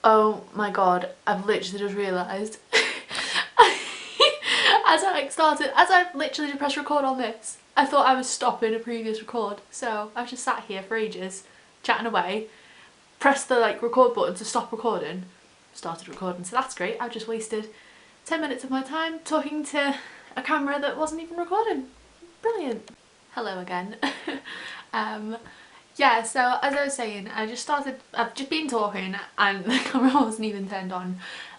Oh my god, I've literally just realised. as I literally just pressed record on this, I thought I was stopping a previous record. So I've just sat here for ages, chatting away, pressed the like record button to stop recording, started recording. So that's great. I've just wasted 10 minutes of my time talking to a camera that wasn't even recording. Brilliant. Hello again. Yeah, so as I was saying, I've just been talking and the camera wasn't even turned on.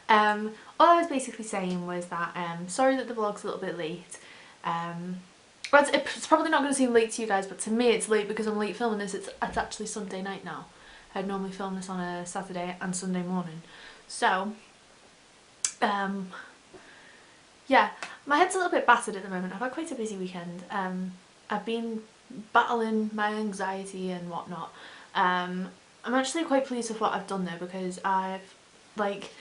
All I was basically saying was that sorry that the vlog's a little bit late. Well, it's probably not going to seem late to you guys, but to me it's late because I'm late filming this. It's actually Sunday night now. I'd normally film this on a Saturday and Sunday morning. So, yeah, my head's a little bit battered at the moment. I've had quite a busy weekend. I've been battling my anxiety and whatnot. I'm actually quite pleased with what I've done though, because I've, like,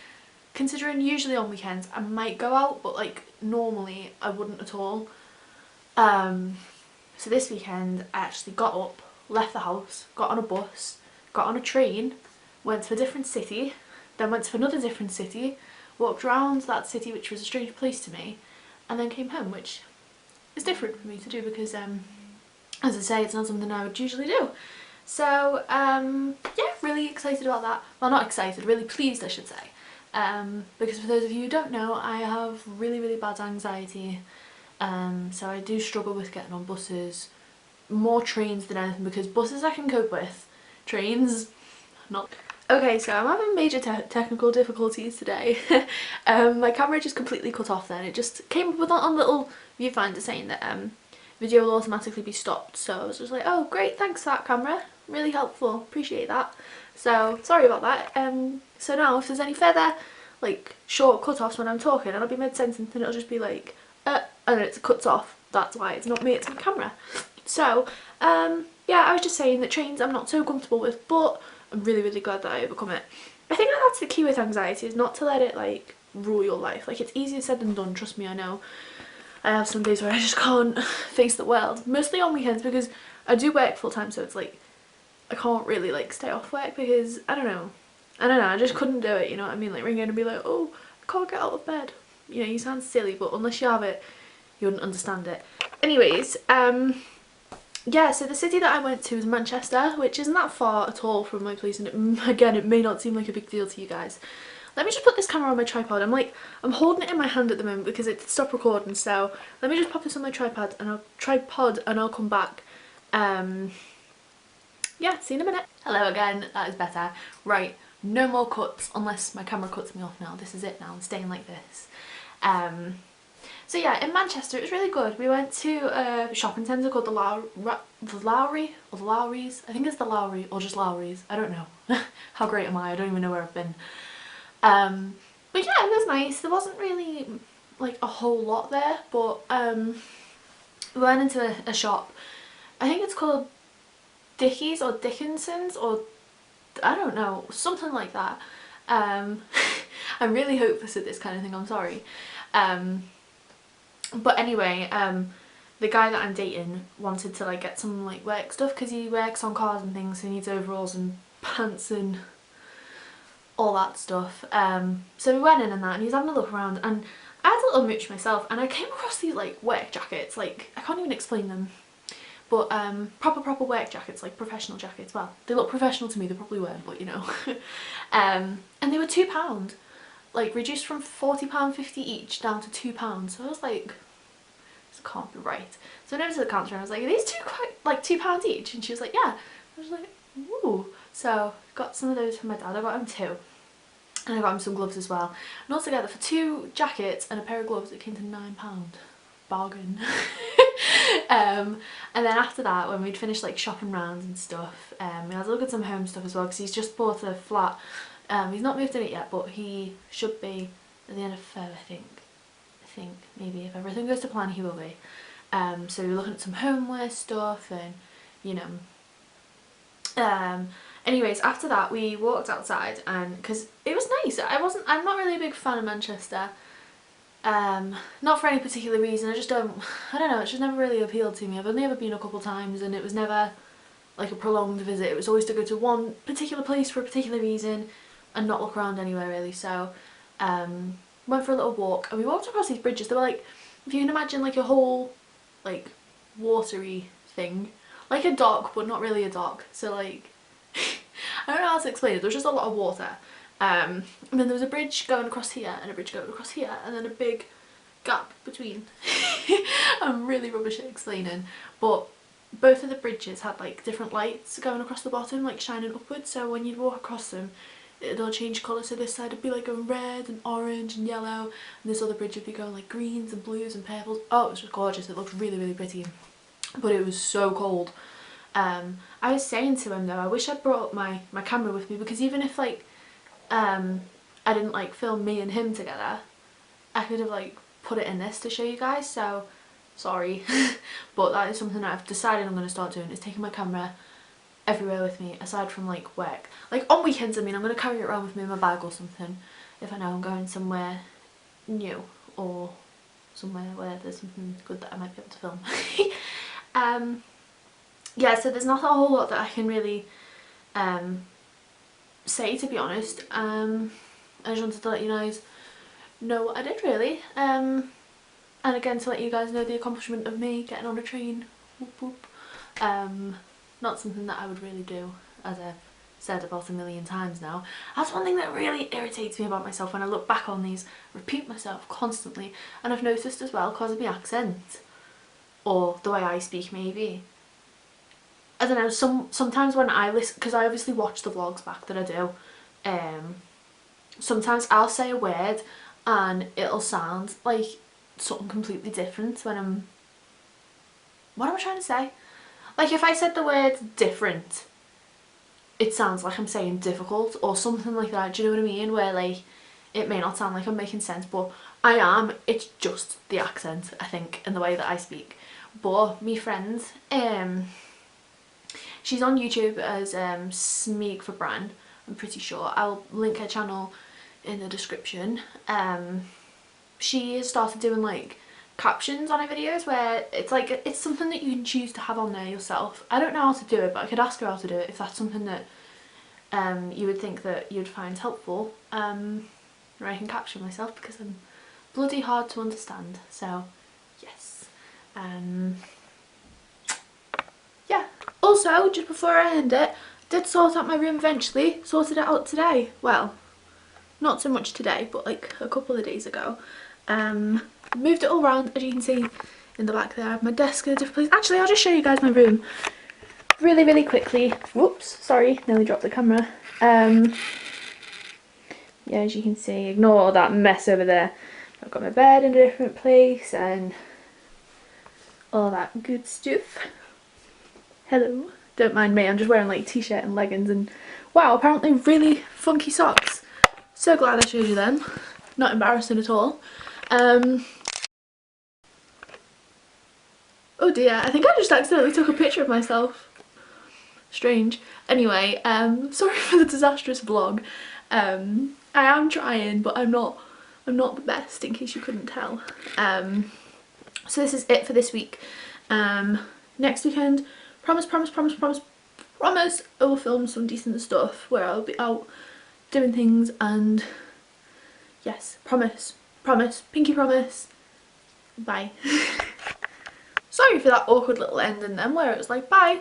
considering usually on weekends I might go out, but like normally I wouldn't at all. So this weekend I actually got up, left the house, got on a bus, got on a train, went to a different city, then went to another different city, walked around that city which was a strange place to me, and then came home, which is different for me to do because as I say, it's not something I would usually do. So yeah, really excited about that. Well, not excited, really pleased I should say. Because for those of you who don't know, I have really bad anxiety. So I do struggle with getting on buses, more trains than anything, because buses I can cope with, trains not. Okay, so I'm having major technical difficulties today. My camera just completely cut off then. It just came up with on little viewfinder saying that video will automatically be stopped. So I was just like, oh great, thanks for that camera, really helpful, appreciate that. So sorry about that. So now if there's any further like short cut-offs when I'm talking and I'll be mid-sentence and it'll just be like and it cuts off, that's why. It's not me, it's my camera. So yeah, I was just saying that trains I'm not so comfortable with, but I'm really glad that I overcome it. I think that's the key with anxiety, is not to let it like rule your life. Like, it's easier said than done, trust me, I know. I have some days where I just can't face the world, mostly on weekends because I do work full time, so it's like I can't really like stay off work because I don't know, I just couldn't do it, you know what I mean? Like ring in and be like, oh, I can't get out of bed. You know, you sound silly, but unless you have it, you wouldn't understand it. Anyways, yeah, so the city that I went to was Manchester, which isn't that far at all from my place, and again, it may not seem like a big deal to you guys. Let me just put this camera on my tripod. I'm holding it in my hand at the moment because it stopped recording, so let me just pop this on my tripod and I'll come back. Yeah, see you in a minute. Hello again, that is better. Right, no more cuts unless my camera cuts me off now. This is it now, I'm staying like this. So yeah, in Manchester it was really good. We went to a shopping centre called the Lowry, or the Lowries. I think it's the Lowry or just Lowries. I don't know. How great am I? I don't even know where I've been. But yeah, it was nice. There wasn't really like a whole lot there, but we went into a shop. I think it's called Dickies or Dickinson's, or I don't know, something like that. I'm really hopeless at this kind of thing, I'm sorry. But anyway, the guy that I'm dating wanted to like get some like work stuff because he works on cars and things, so he needs overalls and pants and all that stuff. So we went in and that, and he was having a look around, and I had a little mooch myself, and I came across these like work jackets. Like, I can't even explain them, but proper work jackets, like professional jackets. Well, they look professional to me, they probably weren't, but you know. And they were £2, like reduced from £40.50 each down to £2. So I was like, this can't be right. So I went to the counter and I was like, are these like £2 each? And she was like, yeah. I was like, ooh. So got some of those for my dad. I got him 2. And I got him some gloves as well. And altogether for 2 jackets and a pair of gloves it came to £9. Bargain. And then after that, when we'd finished like shopping round and stuff, we had a look at some home stuff as well, because he's just bought a flat. He's not moved in it yet, but he should be at the end of Feb, I think. Maybe if everything goes to plan he will be. So we were looking at some homeware stuff and, you know. Anyways, after that we walked outside, and because it was nice. I'm not really a big fan of Manchester. Not for any particular reason, I don't know, it's just never really appealed to me. I've only ever been a couple times and it was never like a prolonged visit. It was always to go to one particular place for a particular reason. and not look around anywhere really. So went for a little walk and we walked across these bridges. They were like, if you can imagine like a whole like watery thing, like a dock but not really a dock, so like I don't know how to explain it. There was just a lot of water, and then there was a bridge going across here and a bridge going across here and then a big gap between. I'm really rubbish at explaining, but both of the bridges had like different lights going across the bottom, like shining upwards, so when you'd walk across them it'd all change colour. So this side would be like going red and orange and yellow, and this other bridge would be going like greens and blues and purples. Oh, it was just gorgeous. It looked really, really pretty, but it was so cold. I was saying to him though, I wish I'd brought up my camera with me, because even if like I didn't like film me and him together, I could have like put it in this to show you guys, so sorry. But that is something that I've decided I'm going to start doing, is taking my camera everywhere with me aside from like work. Like on weekends, I mean, I'm going to carry it around with me in my bag or something if I know I'm going somewhere new or somewhere where there's something good that I might be able to film. Yeah, so there's not a whole lot that I can really say, to be honest. I just wanted to let you guys know what I did really, and again to let you guys know the accomplishment of me getting on a train. Whoop, whoop. Not something that I would really do, as I've said about a million times now. That's one thing that really irritates me about myself when I look back on these, repeat myself constantly, and I've noticed as well because of my accent or the way I speak maybe. I don't know, sometimes when I listen, because I obviously watch the vlogs back that I do, sometimes I'll say a word and it'll sound like something completely different when I'm... What am I trying to say? Like if I said the word different, it sounds like I'm saying difficult or something like that, do you know what I mean? Where like, it may not sound like I'm making sense, but I am. It's just the accent, I think, and the way that I speak. But me friend, she's on YouTube as Smeag for Bran, I'm pretty sure. I'll link her channel in the description. She has started doing like captions on her videos where it's like, it's something that you can choose to have on there yourself. I don't know how to do it, but I could ask her how to do it if that's something that you would think that you'd find helpful. Where I can caption myself, because I'm bloody hard to understand, so yes. Yeah. Also, just before I end it, I did sort out my room eventually. Sorted it out today. Well, not so much today, but like a couple of days ago. Moved it all around, as you can see in the back there. I have my desk in a different place. Actually, I'll just show you guys my room really, really quickly. Whoops, sorry, nearly dropped the camera. Yeah, as you can see, ignore that mess over there. I've got my bed in a different place and all that good stuff. Hello. Don't mind me, I'm just wearing like t-shirt and leggings and wow, apparently really funky socks. So glad I showed you them. Not embarrassing at all. Oh dear, I think I just accidentally took a picture of myself. Strange. Anyway, sorry for the disastrous vlog. I am trying, but I'm not the best, in case you couldn't tell. So this is it for this week. Next weekend, promise I will film some decent stuff where I'll be out doing things, and yes, promise, pinky promise. Bye. Sorry for that awkward little ending then, where it was like bye.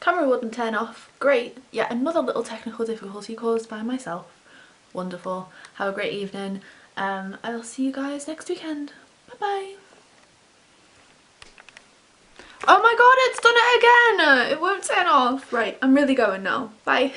Camera wouldn't turn off. Great. Yet another little technical difficulty caused by myself. Wonderful. Have a great evening. I'll see you guys next weekend. Bye bye. Oh my god, it's done it again! It won't turn off. Right, I'm really going now. Bye.